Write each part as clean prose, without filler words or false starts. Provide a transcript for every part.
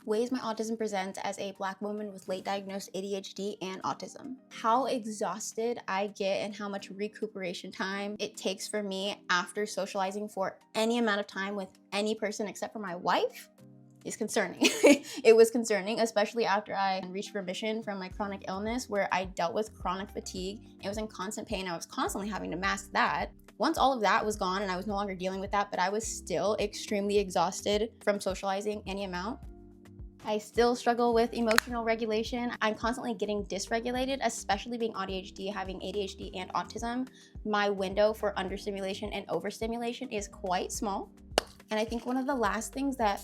Ways my autism presents as a Black woman with late diagnosed ADHD and autism. How exhausted I get and how much recuperation time it takes for me after socializing for any amount of time with any person except for my wife is concerning. It was concerning, especially after I reached remission from my chronic illness where I dealt with chronic fatigue. It was in constant pain. I was constantly having to mask that. Once all of that was gone and I was no longer dealing with that, but I was still extremely exhausted from socializing any amount. I still struggle with emotional regulation. I'm constantly getting dysregulated, especially being ADHD, having ADHD and autism. My window for understimulation and overstimulation is quite small. And I think one of the last things that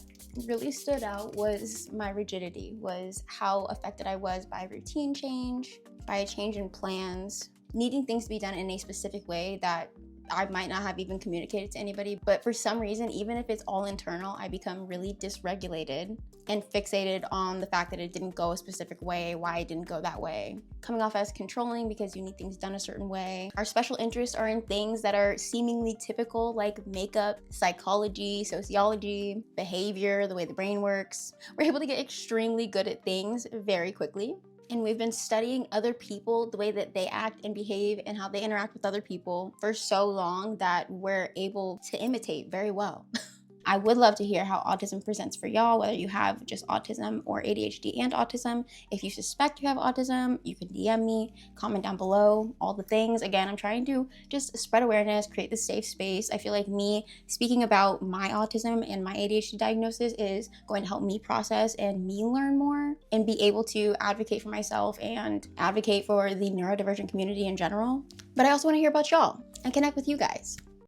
really stood out was my rigidity, was how affected I was by routine change, by a change in plans, needing things to be done in a specific way that I might not have even communicated to anybody, but for some reason, even if it's all internal, I become really dysregulated and fixated on the fact that it didn't go a specific way, why it didn't go that way. Coming off as controlling because you need things done a certain way. Our special interests are in things that are seemingly typical, like makeup, psychology, sociology, behavior, the way the brain works. We're able to get extremely good at things very quickly. And we've been studying other people, the way that they act and behave and how they interact with other people for so long that we're able to imitate very well. I would love to hear how autism presents for y'all, whether you have just autism or ADHD and autism. If you suspect you have autism, you can DM me, comment down below, all the things. Again, I'm trying to just spread awareness, create this safe space. I feel like me speaking about my autism and my ADHD diagnosis is going to help me process and me learn more and be able to advocate for myself and advocate for the neurodivergent community in general. But I also want to hear about y'all and connect with you guys.